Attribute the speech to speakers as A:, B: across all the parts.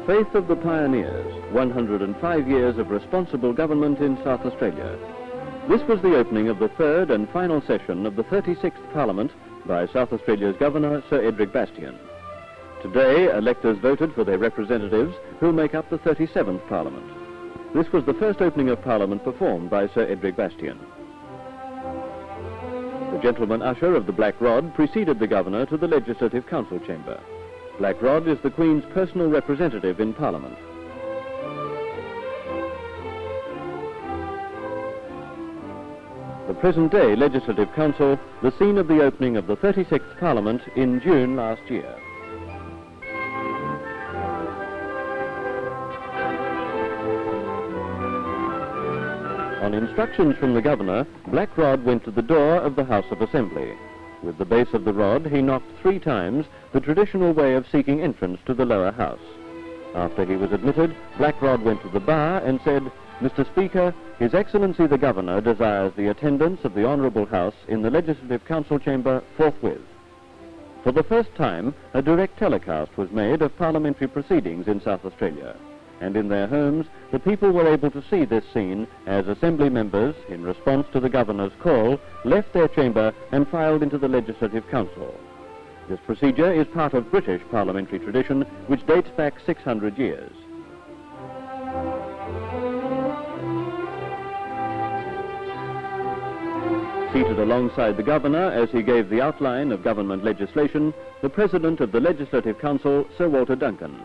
A: Faith of the Pioneers, 105 years of responsible government in South Australia. This was the opening of the third and final session of the 36th Parliament by South Australia's Governor, Sir Edric Bastyon. Today, electors voted for their representatives who make up the 37th Parliament. This was the first opening of Parliament performed by Sir Edric Bastyon. The gentleman usher of the Black Rod preceded the Governor to the Legislative Council chamber. Black Rod is the Queen's personal representative in Parliament. The present-day Legislative Council, the scene of the opening of the 36th Parliament in June last year. On instructions from the Governor, Black Rod went to the door of the House of Assembly. With the base of the rod, he knocked 3 times, the traditional way of seeking entrance to the lower house. After he was admitted, Black Rod went to the bar and said, "Mr. Speaker, His Excellency the Governor desires the attendance of the Honourable House in the Legislative Council chamber forthwith." For the first time, a direct telecast was made of parliamentary proceedings in South Australia, and in their homes, the people were able to see this scene as Assembly members, in response to the Governor's call, left their chamber and filed into the Legislative Council. This procedure is part of British parliamentary tradition, which dates back 600 years. Seated alongside the Governor as he gave the outline of government legislation, the President of the Legislative Council, Sir Walter Duncan.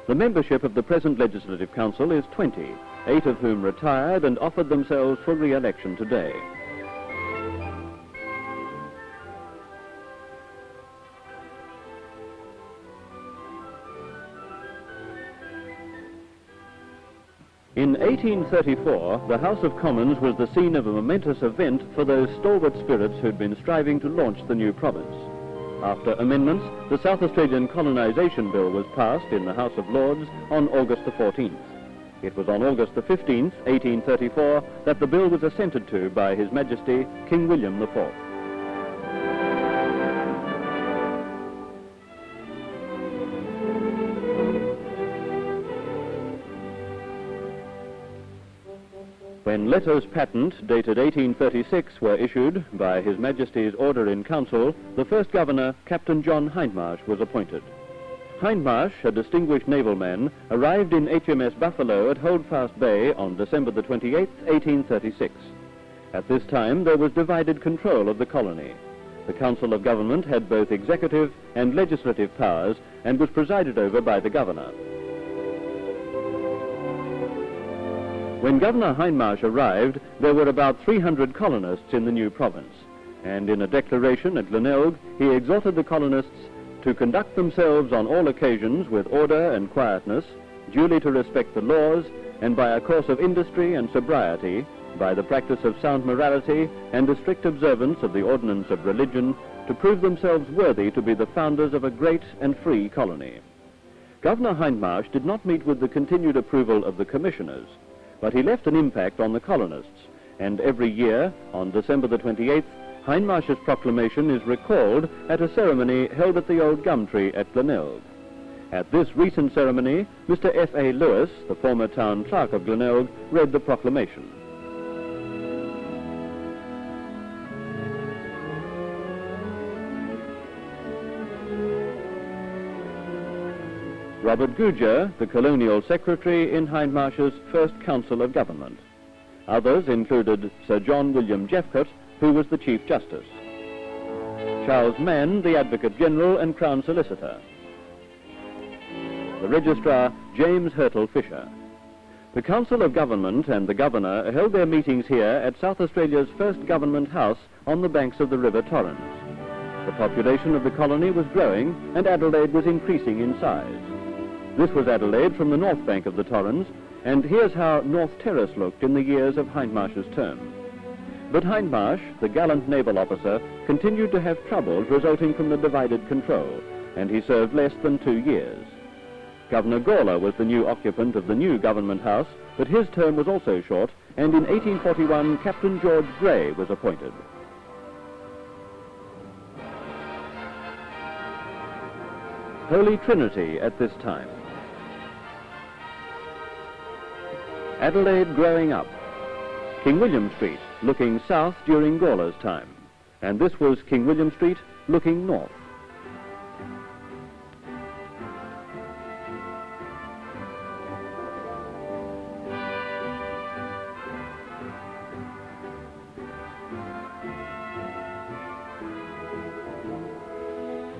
A: The membership of the present Legislative Council is 20, 8 of whom retired and offered themselves for re-election today. In 1834, the House of Commons was the scene of a momentous event for those stalwart spirits who'd been striving to launch the new province. After amendments, the South Australian Colonisation Bill was passed in the House of Lords on August the 14th. It was on August the 15th, 1834, that the bill was assented to by His Majesty King William IV. When letters patent dated 1836 were issued by His Majesty's Order in Council, the first Governor, Captain John Hindmarsh, was appointed. Hindmarsh, a distinguished naval man, arrived in HMS Buffalo at Holdfast Bay on December the 28th, 1836. At this time, there was divided control of the colony. The Council of Government had both executive and legislative powers and was presided over by the Governor. When Governor Hindmarsh arrived, there were about 300 colonists in the new province, and in a declaration at Glenelg, he exhorted the colonists to conduct themselves on all occasions with order and quietness, duly to respect the laws, and by a course of industry and sobriety, by the practice of sound morality and a strict observance of the ordinance of religion, to prove themselves worthy to be the founders of a great and free colony. Governor Hindmarsh did not meet with the continued approval of the commissioners, but he left an impact on the colonists, and every year, on December the 28th, Hindmarsh's proclamation is recalled at a ceremony held at the old gum tree at Glenelg. At this recent ceremony, Mr. F.A. Lewis, the former town clerk of Glenelg, read the proclamation. Robert Gouger, the colonial secretary in Hindmarsh's first Council of Government. Others included Sir John William Jeffcott, who was the Chief Justice; Charles Mann, the Advocate General and Crown Solicitor; the Registrar, James Hurtle Fisher. The Council of Government and the Governor held their meetings here at South Australia's first Government House on the banks of the River Torrens. The population of the colony was growing and Adelaide was increasing in size. This was Adelaide from the north bank of the Torrens, and here's how North Terrace looked in the years of Hindmarsh's term. But Hindmarsh, the gallant naval officer, continued to have troubles resulting from the divided control, and he served less than 2 years. Governor Gawler was the new occupant of the new government house, but his term was also short, and in 1841 Captain George Grey was appointed. Holy Trinity at this time. Adelaide growing up. King William Street, looking south during Gawler's time. And this was King William Street, looking north.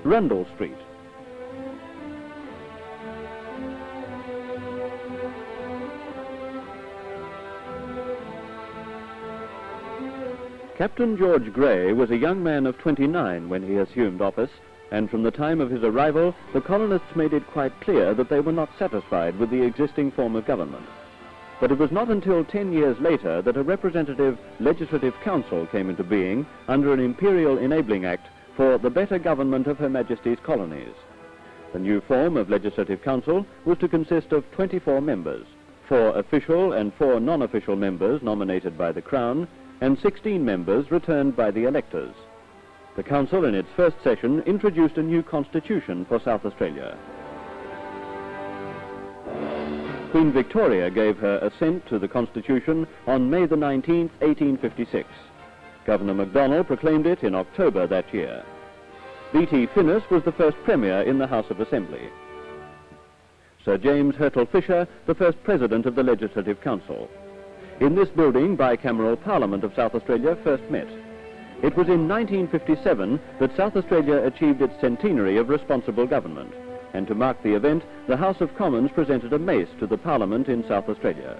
A: Rundle Street. Captain George Grey was a young man of 29 when he assumed office, and from the time of his arrival, the colonists made it quite clear that they were not satisfied with the existing form of government. But it was not until 10 years later that a representative legislative council came into being under an Imperial Enabling Act for the better government of Her Majesty's colonies. The new form of legislative council was to consist of 24 members, 4 official and 4 non-official members nominated by the Crown, and 16 members returned by the electors. The council in its first session introduced a new constitution for South Australia. Queen Victoria gave her assent to the constitution on May the 19th, 1856. Governor MacDonald proclaimed it in October that year. B.T. Finnis was the first Premier in the House of Assembly. Sir James Hertel Fisher, the first President of the Legislative Council. In this building, bicameral Parliament of South Australia first met. It was in 1957 that South Australia achieved its centenary of responsible government, and to mark the event, the House of Commons presented a mace to the Parliament in South Australia.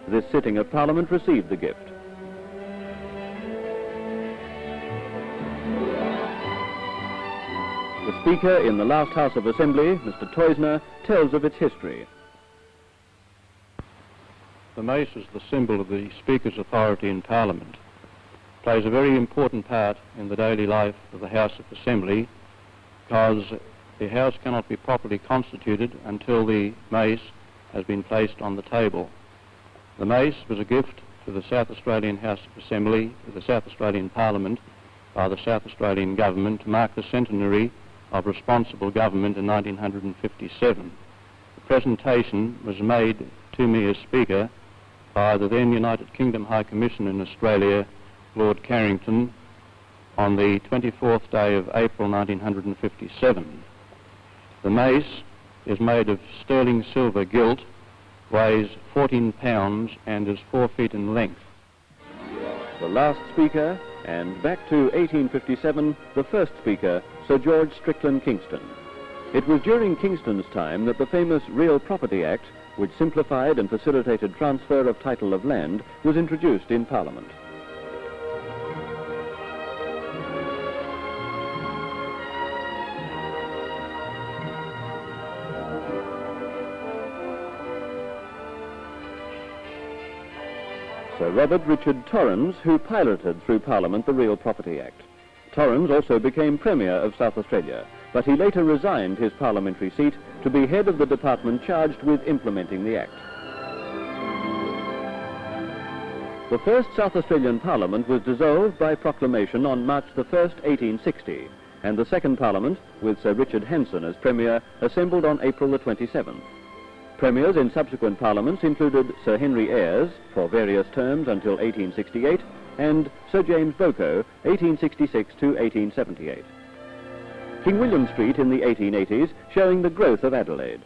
A: This sitting of Parliament received the gift. The Speaker in the last House of Assembly, Mr. Toisner, tells of its history.
B: The mace is the symbol of the Speaker's authority in Parliament. It plays a very important part in the daily life of the House of Assembly because the House cannot be properly constituted until the mace has been placed on the table. The mace was a gift to the South Australian House of Assembly, to the South Australian Parliament, by the South Australian Government to mark the centenary of responsible government in 1957. The presentation was made to me as Speaker by the then United Kingdom High Commissioner in Australia, Lord Carrington, on the 24th day of April 1957. The mace is made of sterling silver gilt, weighs 14 pounds and is 4 feet in length.
A: The last Speaker, and back to 1857, the first Speaker, Sir George Strickland Kingston. It was during Kingston's time that the famous Real Property Act, which simplified and facilitated transfer of title of land, was introduced in Parliament. Sir Robert Richard Torrens, who piloted through Parliament the Real Property Act. Torrens also became Premier of South Australia, but he later resigned his parliamentary seat to be head of the department charged with implementing the Act. The first South Australian Parliament was dissolved by proclamation on March the 1st, 1860, and the second Parliament, with Sir Richard Henson as Premier, assembled on April the 27th. Premiers in subsequent Parliaments included Sir Henry Ayres, for various terms until 1868, and Sir James Bowco, 1866 to 1878. King William Street in the 1880s, showing the growth of Adelaide.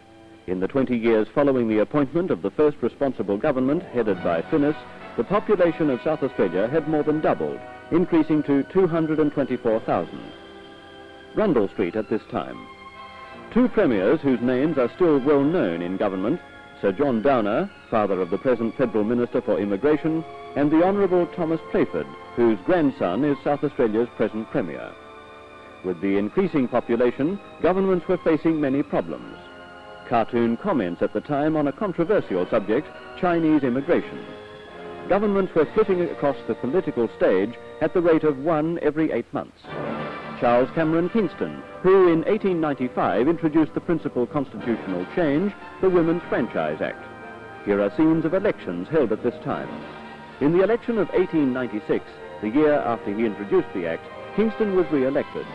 A: In the 20 years following the appointment of the first responsible government, headed by Finnis, the population of South Australia had more than doubled, increasing to 224,000. Rundle Street at this time. 2 premiers whose names are still well known in government, Sir John Downer, father of the present Federal Minister for Immigration, and the Honourable Thomas Playford, whose grandson is South Australia's present Premier. With the increasing population, governments were facing many problems. Cartoon comments at the time on a controversial subject, Chinese immigration. governments were flitting across the political stage at the rate of one every 8 months. Charles Cameron Kingston, who in 1895 introduced the principal constitutional change, the Women's Franchise Act. Here are scenes of elections held at this time. In the election of 1896, the year after he introduced the Act, Kingston was re-elected.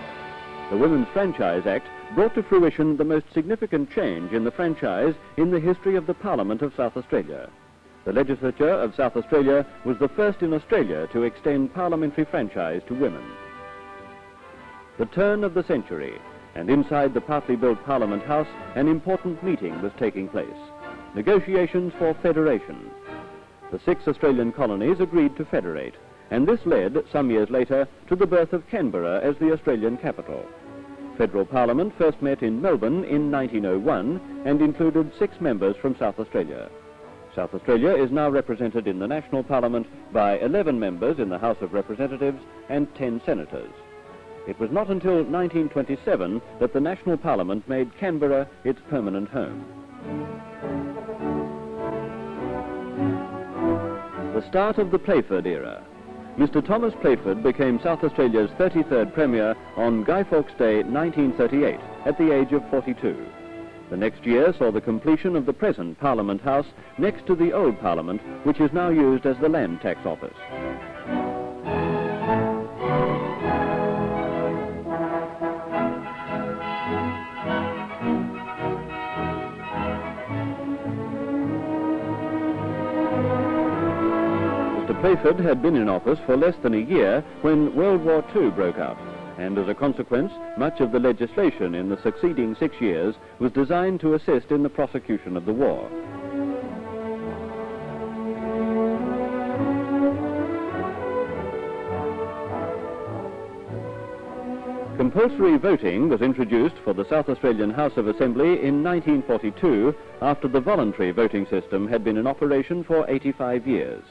A: The Women's Franchise Act brought to fruition the most significant change in the franchise in the history of the Parliament of South Australia. The legislature of South Australia was the first in Australia to extend parliamentary franchise to women. The turn of the century, and inside the partly built Parliament House, an important meeting was taking place. Negotiations for federation. The 6 Australian colonies agreed to federate, and this led, some years later, to the birth of Canberra as the Australian capital. Federal Parliament first met in Melbourne in 1901 and included 6 members from South Australia. South Australia is now represented in the National Parliament by 11 members in the House of Representatives and 10 senators. It was not until 1927 that the National Parliament made Canberra its permanent home. The start of the Playford era. Mr. Thomas Playford became South Australia's 33rd Premier on Guy Fawkes Day 1938 at the age of 42. The next year saw the completion of the present Parliament House next to the old Parliament, which is now used as the Land Tax Office. Playford had been in office for less than a year when World War II broke out, and as a consequence, much of the legislation in the succeeding 6 years was designed to assist in the prosecution of the war. Compulsory voting was introduced for the South Australian House of Assembly in 1942 after the voluntary voting system had been in operation for 85 years.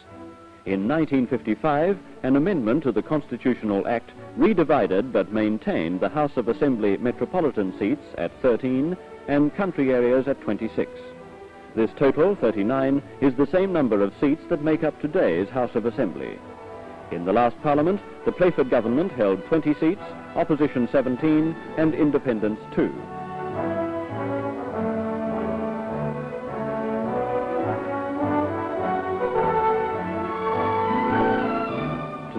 A: In 1955, an amendment to the Constitutional Act redivided but maintained the House of Assembly metropolitan seats at 13 and country areas at 26. This total, 39, is the same number of seats that make up today's House of Assembly. In the last Parliament, the Playford government held 20 seats, Opposition 17 and Independents 2.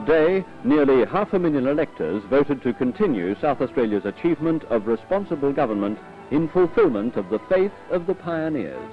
A: Today, nearly 500,000 electors voted to continue South Australia's achievement of responsible government in fulfilment of the faith of the pioneers.